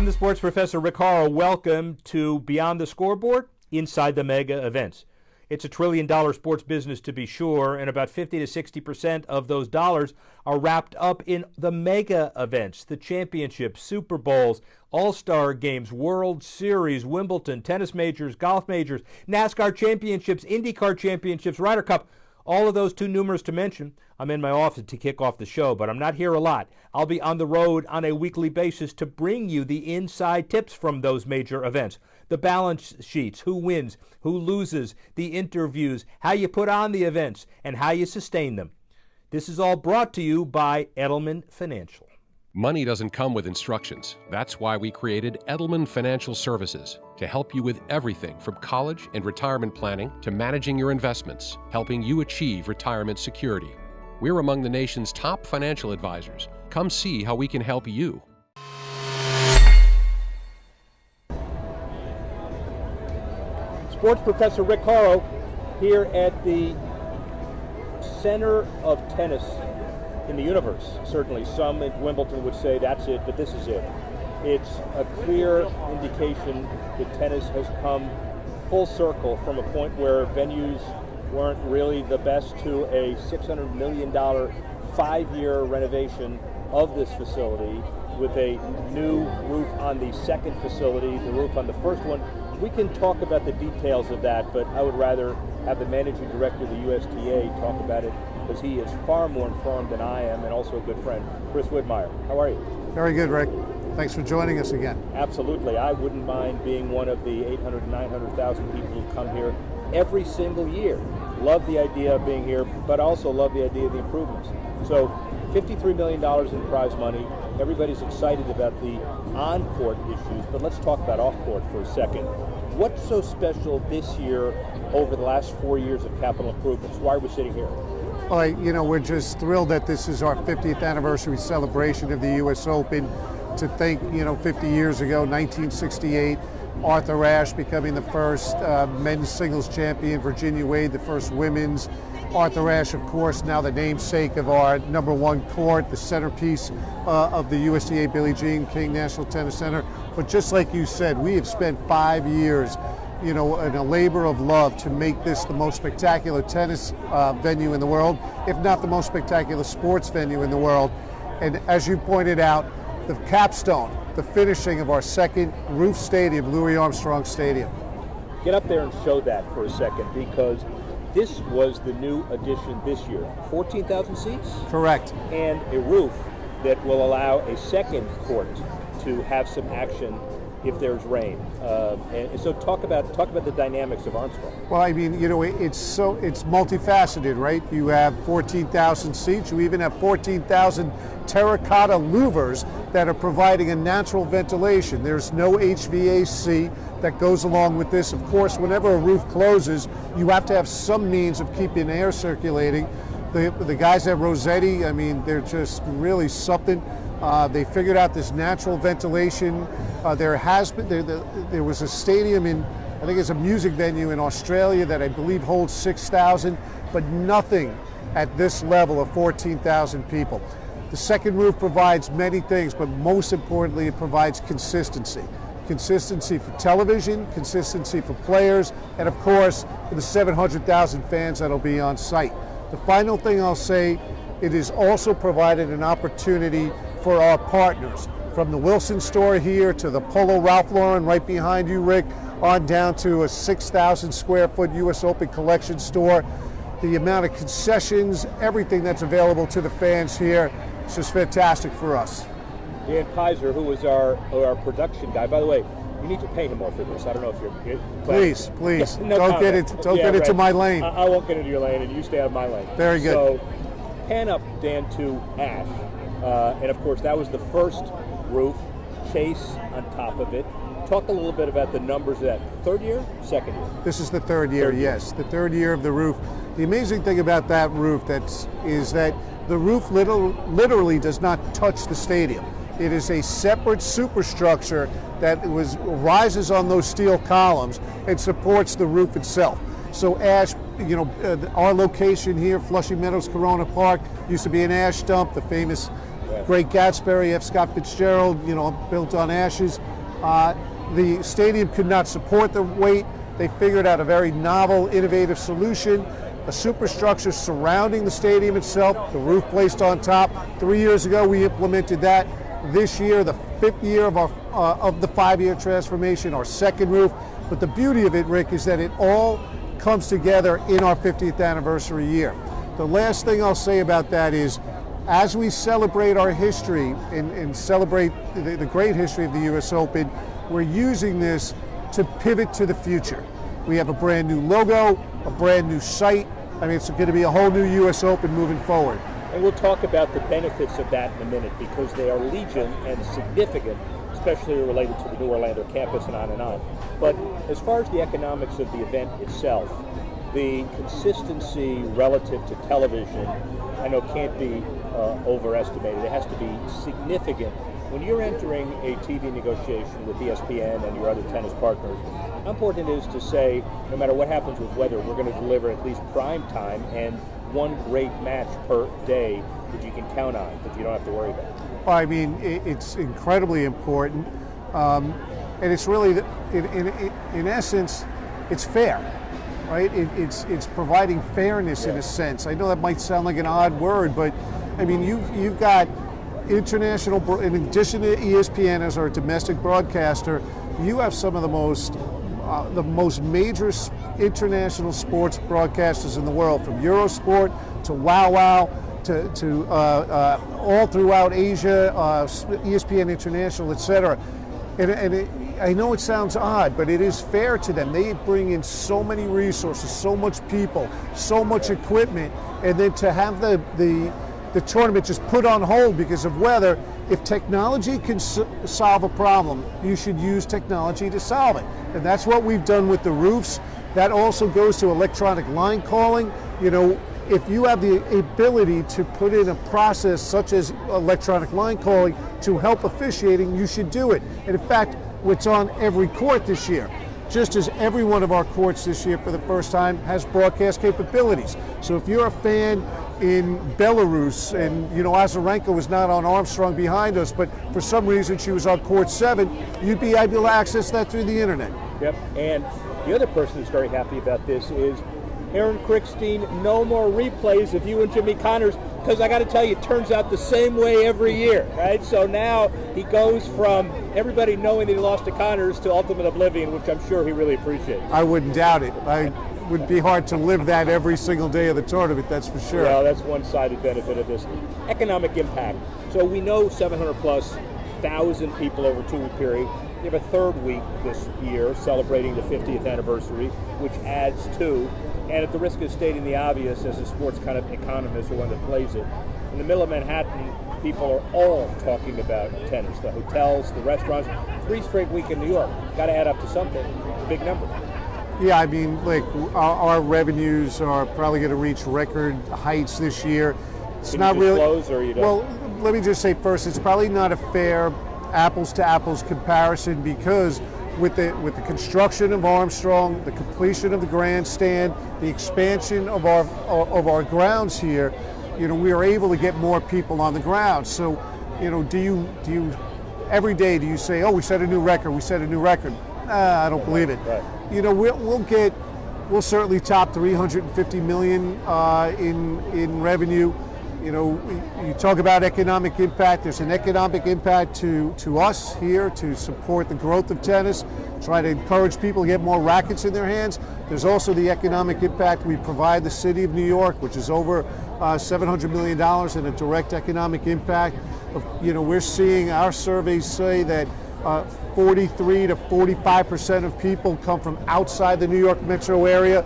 I'm the sports professor, Rick Horrow. Welcome to Beyond the Scoreboard, Inside the Mega Events. It's a trillion-dollar sports business, to be sure, and about 50 to 60% of those dollars are wrapped up in the mega events, the championships, Super Bowls, All-Star Games, World Series, Wimbledon, tennis majors, golf majors, NASCAR championships, IndyCar championships, Ryder Cup. All of those too numerous to mention. I'm in my office to kick off the show, but I'm not here a lot. I'll be on the road on a weekly basis to bring you the inside tips from those major events. The balance sheets, who wins, who loses, the interviews, how you put on the events, and how you sustain them. This is all brought to you by Edelman Financial. Money doesn't come with instructions. That's why we created Edelman Financial Services to help you with everything from college and retirement planning to managing your investments, helping you achieve retirement security. We're among the nation's top financial advisors. Come see how we can help you. Sports professor Rick Horrow here at the center of tennis in the universe. Certainly some at Wimbledon would say that's it, but this is it. It's a clear indication that tennis has come full circle from a point where venues weren't really the best to a $600 million 5-year renovation of this facility with a new roof on the second facility, the roof on the first one. We can talk about the details of that, but I would rather have the managing director of the USTA talk about it because he is far more informed than I am and also a good friend. Chris Widmeyer, how are you? Very good, Rick. Thanks for joining us again. Absolutely. I wouldn't mind being one of the 800,000, 900,000 people who come here every single year. Love the idea of being here, but also love the idea of the improvements. So $53 million in prize money. Everybody's excited about the on-court issues, but let's talk about off-court for a second. What's so special this year over the last 4 years of capital improvements? Why are we sitting here? Well, we're just thrilled that this is our 50th anniversary celebration of the U.S. Open. To think, 50 years ago, 1968, Arthur Ashe becoming the first men's singles champion, Virginia Wade the first women's. Arthur Ashe, of course, now the namesake of our #1 court, the centerpiece of the USTA Billie Jean King National Tennis Center. But just like you said, we have spent 5 years, in a labor of love to make this the most spectacular tennis venue in the world, if not the most spectacular sports venue in the world. And as you pointed out, the capstone, the finishing of our second roof stadium, Louis Armstrong Stadium. Get up there and show that for a second, because this was the new addition this year. 14,000 seats? Correct. And a roof that will allow a second court to have some action if there's rain. And so talk about the dynamics of Armstrong. Well, it's multifaceted, right? You have 14,000 seats. You even have 14,000 terracotta louvers that are providing a natural ventilation. There's no HVAC that goes along with this. Of course, whenever a roof closes, you have to have some means of keeping air circulating. The guys at Rossetti, they're just really something. They figured out this natural ventilation. There was a stadium I think it's a music venue in Australia that I believe holds 6,000, but nothing at this level of 14,000 people. The second roof provides many things, but most importantly, it provides consistency. Consistency for television, consistency for players, and of course, for the 700,000 fans that'll be on site. The final thing I'll say, it has also provided an opportunity for our partners, from the Wilson store here to the Polo Ralph Lauren right behind you, Rick, on down to a 6,000 square foot US Open collection store. The amount of concessions, everything that's available to the fans here, it's just fantastic for us. Dan Kaiser, who was our production guy, by the way, you need to pay him more for this. I don't know if you're Please, no don't get into my lane. I won't get into your lane, and you stay out of my lane. Very good. So, pan up, Dan, to Ash. And of course, that was the first roof, Chase on top of it. Talk a little bit about the numbers of that. Third year? Second year? This is the third year, yes. The third year of the roof. The amazing thing about that roof is that the roof literally does not touch the stadium. It is a separate superstructure that rises on those steel columns and supports the roof itself. So Ash, our location here, Flushing Meadows Corona Park, used to be an ash dump, the famous Great Gatsby, F. Scott Fitzgerald, built on ashes. The stadium could not support the weight. They figured out a very novel, innovative solution, a superstructure surrounding the stadium itself, the roof placed on top. 3 years ago, we implemented that. This year, the 5th year of the 5-year transformation, our second roof. But the beauty of it, Rick, is that it all comes together in our 50th anniversary year. The last thing I'll say about that is, as we celebrate our history and celebrate the great history of the U.S. Open, we're using this to pivot to the future. We have a brand new logo, a brand new site. I mean, it's going to be a whole new U.S. Open moving forward. And we'll talk about the benefits of that in a minute, because they are legion and significant, especially related to the New Orlando campus and on and on. But as far as the economics of the event itself, the consistency relative to television, I know can't be overestimated. It has to be significant. When you're entering a TV negotiation with ESPN and your other tennis partners, how important it is to say, no matter what happens with weather, we're going to deliver at least prime time and one great match per day that you can count on, that you don't have to worry about. I mean, it's incredibly important, and it's really, in essence, it's fair, right? It's providing fairness in a sense. I know that might sound like an odd word, but I mean, you've got international, in addition to ESPN as our domestic broadcaster, you have some of the most major international sports broadcasters in the world, from Eurosport to Wow Wow to all throughout Asia, ESPN International, etc. And I know it sounds odd, but it is fair to them. They bring in so many resources, so much people, so much equipment, and then to have the tournament just put on hold because of weather. If technology can solve a problem, you should use technology to solve it. And that's what we've done with the roofs. That also goes to electronic line calling. If you have the ability to put in a process such as electronic line calling to help officiating, you should do it. And in fact, it's on every court this year. Just as every one of our courts this year for the first time has broadcast capabilities. So if you're a fan in Belarus, and Azarenka was not on Armstrong behind us, but for some reason she was on court 7, you'd be able to access that through the internet. Yep, and the other person who's very happy about this is Aaron Crickstein. No more replays of you and Jimmy Connors, because I got to tell you, it turns out the same way every year, right? So now he goes from everybody knowing that he lost to Connors to ultimate oblivion, which I'm sure he really appreciates. I wouldn't doubt it. Would be hard to live that every single day of the tournament, that's for sure. Well, that's one-sided benefit of this. Economic impact. So we know 700,000+ people over a 2-week period. We have a third week this year celebrating the 50th anniversary, which adds to, and at the risk of stating the obvious as a sports kind of economist or one that plays it, in the middle of Manhattan, people are all talking about tennis. The hotels, the restaurants, 3 straight week in New York. Got to add up to something. Big number. Yeah, I mean, our revenues are probably going to reach record heights this year. It's not really. Or you don't? Well, let me just say first, it's probably not a fair apples-to-apples comparison, because with the construction of Armstrong, the completion of the grandstand, the expansion of our grounds here, we are able to get more people on the ground. So, do you every day do you say, oh, we set a new record, I don't believe it. Right. We'll certainly top 350 million in revenue. You talk about economic impact. There's an economic impact to us here to support the growth of tennis, try to encourage people to get more rackets in their hands. There's also the economic impact we provide the city of New York, which is over $700 million in a direct economic impact. We're seeing our surveys say that 43 to 45% of people come from outside the New York metro area,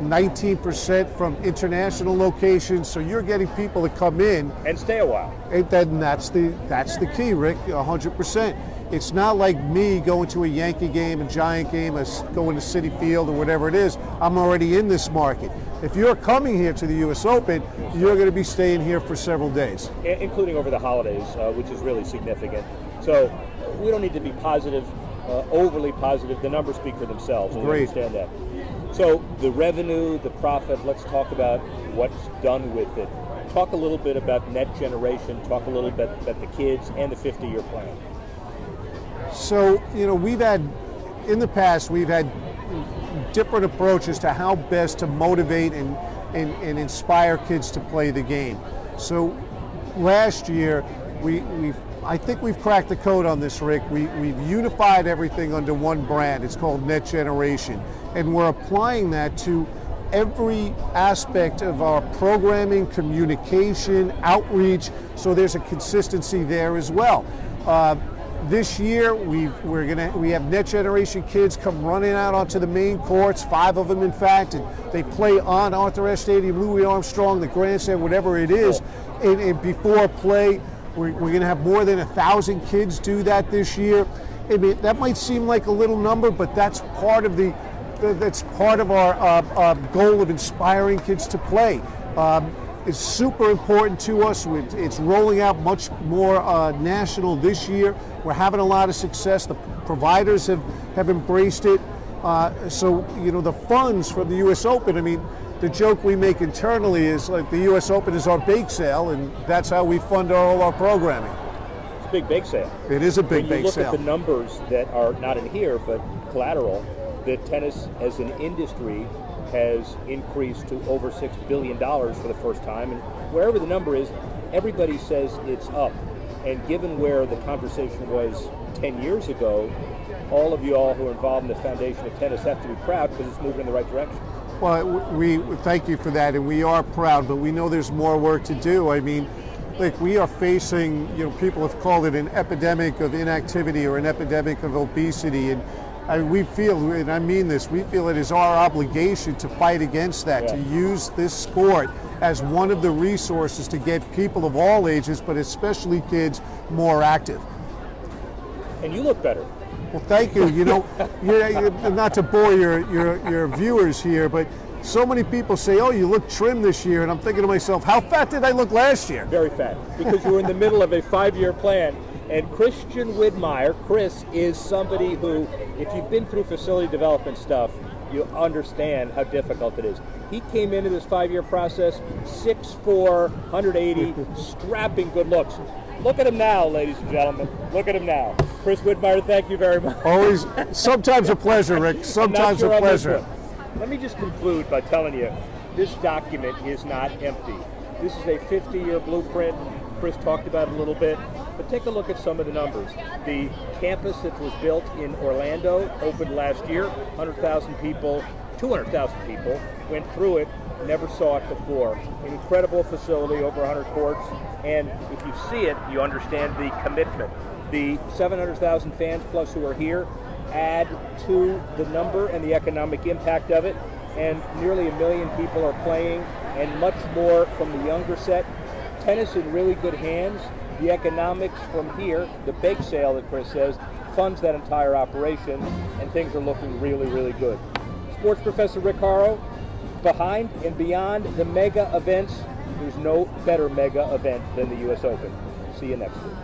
19% from international locations. So you're getting people to come in and stay a while. And then that's the key, Rick. 100%. It's not like me going to a Yankee game, a Giant game, going to Citi Field or whatever it is. I'm already in this market. If you're coming here to the U.S. Open, you're going to be staying here for several days, including over the holidays, which is really significant. So we don't need to be positive, overly positive. The numbers speak for themselves, and we understand that. So the revenue, the profit, let's talk about what's done with it. Talk a little bit about Net Generation, talk a little bit about the kids and the 50-year plan. So, in the past, we've had different approaches to how best to motivate and inspire kids to play the game. So last year, I think we've cracked the code on this, Rick. We've unified everything under one brand. It's called Net Generation. And we're applying that to every aspect of our programming, communication, outreach, so there's a consistency there as well. This year, we have Net Generation kids come running out onto the main courts, 5 of them in fact, and they play on Arthur Ashe Stadium, Louis Armstrong, the grandstand, whatever it is. And before play, we're going to have more than 1,000 kids do that this year. I mean, that might seem like a little number, but that's part of our goal of inspiring kids to play. It's super important to us. It's rolling out much more national this year. We're having a lot of success. The providers have embraced it. So, the funds from the U.S. Open, I mean, the joke we make internally is like the U.S. Open is our bake sale, and that's how we fund all our programming. It's a big bake sale. It is a big bake sale. When you look at the numbers that are not in here, but collateral, that tennis as an industry has increased to over $6 billion for the first time. And wherever the number is, everybody says it's up. And given where the conversation was 10 years ago, all of you all who are involved in the foundation of tennis have to be proud because it's moving in the right direction. Well, we thank you for that, and we are proud, but we know there's more work to do. I mean, like, we are facing, people have called it an epidemic of inactivity or an epidemic of obesity, and we feel, and I mean this, we feel it is our obligation to fight against that, to use this sport as one of the resources to get people of all ages, but especially kids, more active. And you look better. Well, thank you. Not to bore your viewers here, but so many people say, "Oh, you look trim this year," and I'm thinking to myself, "How fat did I look last year?" Very fat, because you were in the middle of a 5-year plan. And Christian Widmeyer, Chris, is somebody who, if you've been through facility development stuff, you understand how difficult it is. He came into this 5-year process, 6'4", 180, strapping good looks. Look at him now, ladies and gentlemen. Look at him now. Chris Widmeyer, thank you very much. Always, sometimes a pleasure, Rick. Sometimes a pleasure. Let me just conclude by telling you, this document is not empty. This is a 50-year blueprint. Chris talked about it a little bit, but take a look at some of the numbers. The campus that was built in Orlando opened last year, 100,000 people, 200,000 people went through it, never saw it before. An incredible facility, over 100 courts, and if you see it, you understand the commitment. The 700,000 fans plus who are here add to the number and the economic impact of it, and nearly 1 million people are playing, and much more from the younger set. Tennis in really good hands. The economics from here, the bake sale that Chris says, funds that entire operation, and things are looking really, really good. Sports Professor Rick Horrow, behind and beyond the mega events, there's no better mega event than the U.S. Open. See you next week.